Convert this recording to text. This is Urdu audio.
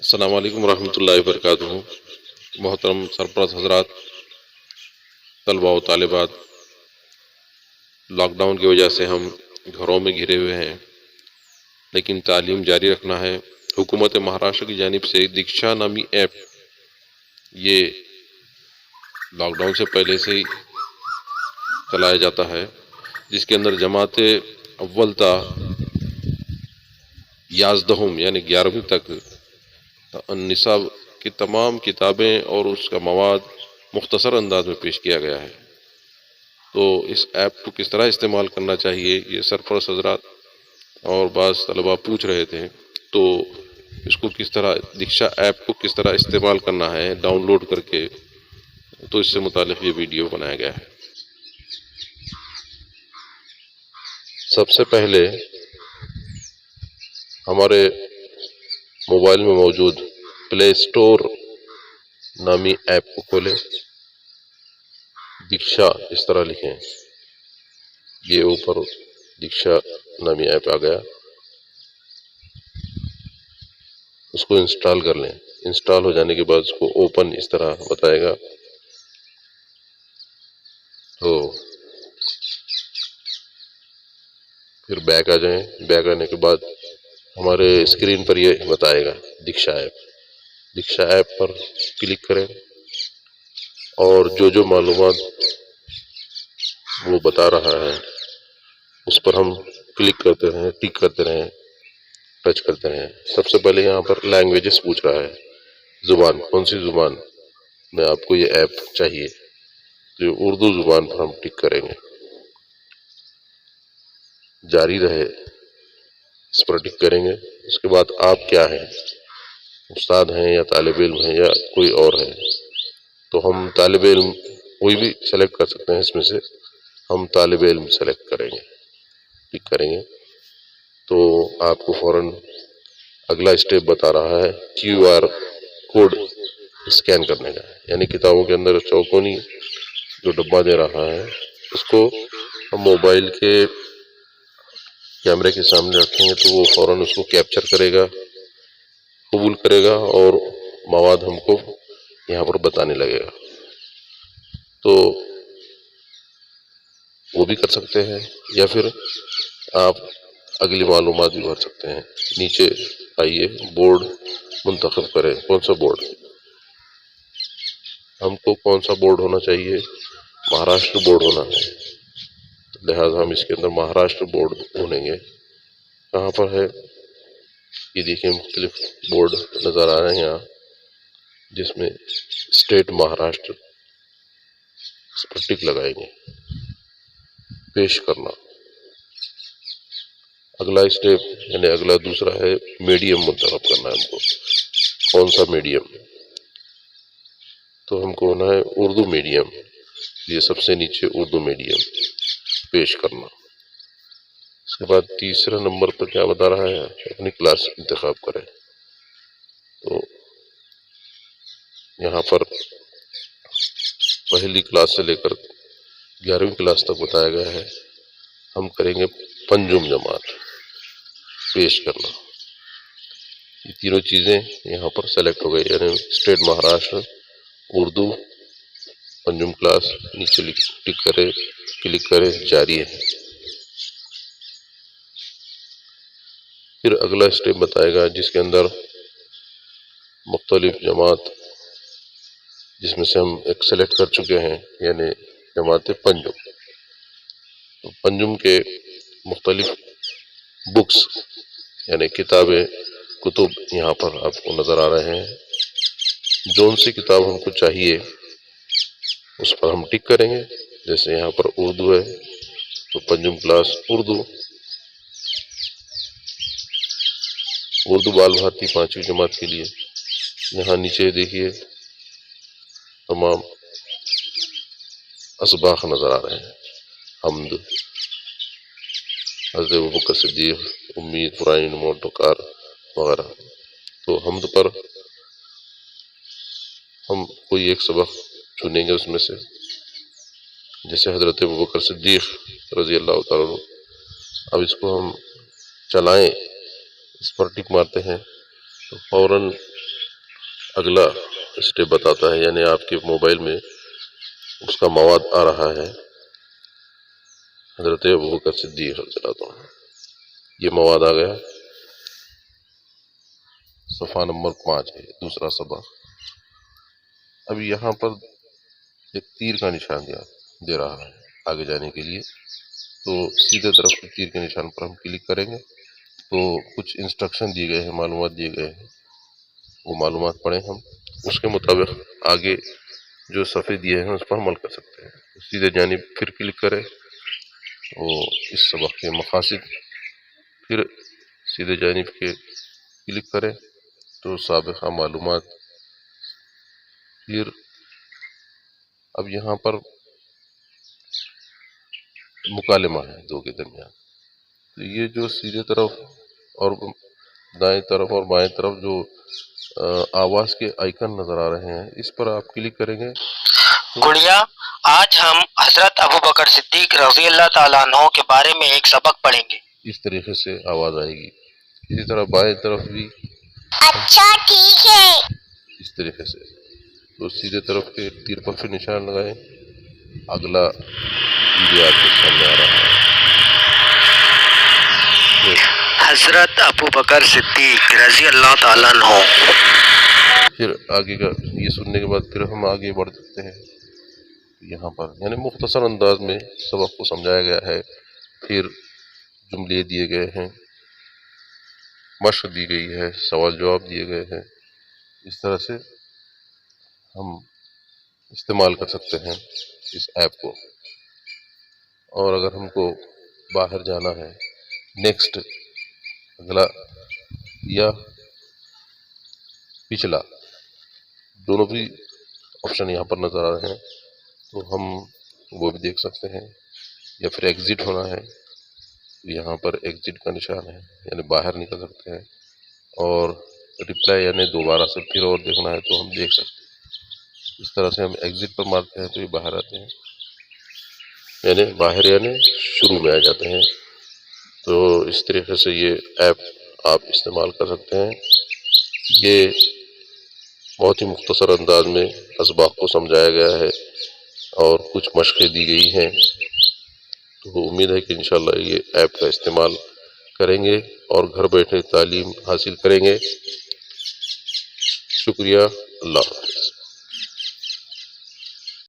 السلام علیکم ورحمۃ اللہ وبرکاتہ۔ محترم سرپرست حضرات، طلباء و طالبات، لاک ڈاؤن کی وجہ سے ہم گھروں میں گھرے ہوئے ہیں، لیکن تعلیم جاری رکھنا ہے۔ حکومت مہاراشٹر کی جانب سے دیکشا نامی ایپ، یہ لاک ڈاؤن سے پہلے سے ہی چلایا جاتا ہے، جس کے اندر جماعت اول تا یازدہم یعنی 11ویں تک نصاب کی تمام کتابیں اور اس کا مواد مختصر انداز میں پیش کیا گیا ہے۔ تو اس ایپ کو کس طرح استعمال کرنا چاہیے، یہ سرپرست حضرات اور بعض طلباء پوچھ رہے تھے، تو اس کو کس طرح دیکشا ایپ کو کس طرح استعمال کرنا ہے ڈاؤن لوڈ کر کے، تو اس سے متعلق یہ ویڈیو بنایا گیا ہے۔ سب سے پہلے ہمارے موبائل میں موجود پلے اسٹور نامی ایپ کو کھولیں، دیکشا اس طرح لکھیں، یہ اوپر دیکشا نامی ایپ آ گیا، اس کو انسٹال کر لیں۔ انسٹال ہو جانے کے بعد اس کو اوپن اس طرح بتائے گا، تو پھر بیک آ جائیں۔ بیک آنے کے بعد ہمارے اسکرین پر یہ بتائے گا دیکشا ایپ۔ دیکشا ایپ پر کلک کریں اور جو معلومات وہ بتا رہا ہے اس پر ہم کلک کرتے رہیں، ٹک کرتے رہیں، ٹچ کرتے رہیں۔ سب سے پہلے یہاں پر لینگویجز پوچھ رہا ہے، زبان کون سی زبان میں آپ کو یہ ایپ چاہیے، تو یہ اردو زبان پر ہم ٹک کریں گے۔ جاری رہے اس پر ٹک کریں گے۔ اس کے بعد آپ کیا ہیں، استاد ہیں یا طالب علم ہیں یا کوئی اور ہے، تو ہم طالب علم کوئی بھی سلیکٹ کر سکتے ہیں، اس میں سے ہم طالب علم سلیکٹ کریں گے، ٹک کریں گے تو آپ کو فوراً اگلا اسٹیپ بتا رہا ہے QR کوڈ اسکین کرنے کا، یعنی کتابوں کے اندر چوکونی جو ڈبہ دے رہا ہے اس کو ہم موبائل کے کیمرے کے سامنے رکھیں گے تو وہ فوراً اس کو کیپچر کرے گا، قبول کرے گا اور مواد ہم کو یہاں پر بتانے لگے گا۔ تو وہ بھی کر سکتے ہیں یا پھر آپ اگلی معلومات بھی بھر سکتے ہیں۔ نیچے آئیے، بورڈ منتخب کریں، کون سا بورڈ ہم کو، کون سا بورڈ ہونا چاہیے، مہاراشٹر بورڈ ہونا ہے، لہٰذا ہم اس کے اندر مہاراشٹر بورڈ ڈھونڈیں گے۔ کہاں پر ہے یہ دیکھیں، مختلف بورڈ نظر آ رہے ہیں یہاں، جس میں اسٹیٹ مہاراشٹر، اس پر ٹک لگائیں گے۔ پیش کرنا، اگلا اسٹیپ یعنی اگلا دوسرا ہے میڈیم منتخب کرنا ہے ہم کو، کون سا میڈیم، تو ہم کو ہونا ہے اردو میڈیم، یہ سب سے نیچے اردو میڈیم، پیش کرنا۔ اس کے بعد تیسرے نمبر پر کیا بتا رہا ہے، اپنی کلاس انتخاب کریں، تو یہاں پر پہلی کلاس سے لے کر 11ویں کلاس تک بتایا گیا ہے، ہم کریں گے پنجم جماعت، پیش کرنا۔ یہ تینوں چیزیں یہاں پر سلیکٹ ہو گئی، یعنی اسٹیٹ مہاراشٹر، اردو، پنجم کلاس، نیچے ٹک کرے، کلک کرے، جاری ہے۔ پھر اگلا اسٹیپ بتائے گا جس کے اندر مختلف جماعت، جس میں سے ہم ایک سلیکٹ کر چکے ہیں، یعنی جماعت پنجم۔ تو پنجم کے مختلف بکس یعنی کتابیں، کتب یہاں پر آپ کو نظر آ رہے ہیں۔ جون سی کتاب ہم کو چاہیے اس پر ہم ٹک کریں گے، جیسے یہاں پر اردو ہے تو پنجم کلاس اردو، اردو بال بھارتی 5ویں جماعت کے لیے۔ یہاں نیچے دیکھیے تمام اسباق نظر آ رہے ہیں، حمد، حضرت ابوبکر صدیق، امید، قرآن، موٹوکار وغیرہ۔ تو حمد پر ہم کوئی ایک سبق چنیں گے اس میں سے، جیسے حضرت ابوبکر صدیق رضی اللہ تعالیٰ عنہ۔ اب اس کو ہم چلائیں، اس پر ٹک مارتے ہیں تو فوراً اگلا اسٹیپ بتاتا ہے، یعنی آپ کے موبائل میں اس کا مواد آ رہا ہے، حضرت ابوبکر صدیق رضی اللہ عنہ، یہ مواد آ گیا، صفحہ نمبر 5 ہے، دوسرا صفحہ۔ اب یہاں پر ایک تیر کا نشان دے رہا ہے آگے جانے کے لیے، تو سیدھے طرف کے تیر کے نشان پر ہم کلک کریں گے تو کچھ انسٹرکشن دیے گئے ہیں، معلومات دیے گئے ہیں، وہ معلومات پڑھیں ہم، اس کے مطابق آگے جو صفحے دیے ہیں اس پر عمل کر سکتے ہیں۔ سیدھے جانب پھر کلک کریں، وہ اس سبق کے مقاصد، پھر سیدھے جانب کے کلک کریں تو سابقہ معلومات، پھر اب یہاں پر مکالمہ ہے دو کے درمیان، تو یہ جو سیدھے طرف اور دائیں طرف اور بائیں طرف جو آواز کے آئیکن نظر آ رہے ہیں، اس پر آپ کلک کریں گے۔ گڑیا، آج ہم حضرت ابوبکر صدیق رضی اللہ تعالیٰ عنہ کے بارے میں ایک سبق پڑھیں گے۔ اس طریقے سے آواز آئے گی، اسی طرح بائیں طرف بھی اچھا ٹھیک ہے۔ اس طریقے سے، تو سیدھے طرف کے تیر پر پھر نشان لگائیں، اگلا ویڈیو آپ کے سامنے آ رہا ہے۔ حضرت ابوبکر صدیق رضی اللہ تعالیٰ عنہ۔ پھر آگے کا یہ سننے کے بعد پھر ہم آگے بڑھ سکتے ہیں، یہاں پر یعنی مختصر انداز میں سبق کو سمجھایا گیا ہے، پھر جملے دیے گئے ہیں، مشق دی گئی ہے، سوال جواب دیے گئے ہیں، اس طرح سے ہم استعمال کر سکتے ہیں اس ایپ کو۔ اور اگر ہم کو باہر جانا ہے، نیکسٹ، اگلا یا پچھلا، دونوں بھی آپشن یہاں پر نظر آ رہے ہیں، تو ہم وہ بھی دیکھ سکتے ہیں، یا پھر ایگزٹ ہونا ہے، یہاں پر ایگزٹ کا نشان ہے، یعنی باہر نکل سکتے ہیں، اور ریپلائی یعنی دوبارہ سے پھر اور دیکھنا ہے تو ہم دیکھ سکتے ہیں۔ اس طرح سے ہم ایگزٹ پر مارتے ہیں تو یہ باہر آتے ہیں، یعنی باہر یعنی شروع میں آ جاتے ہیں۔ تو اس طریقے سے یہ ایپ آپ استعمال کر سکتے ہیں۔ یہ بہت ہی مختصر انداز میں اسباق کو سمجھایا گیا ہے اور کچھ مشقیں دی گئی ہیں، تو امید ہے کہ انشاءاللہ یہ ایپ کا استعمال کریں گے اور گھر بیٹھے تعلیم حاصل کریں گے۔ شکریہ، اللہ حافظ۔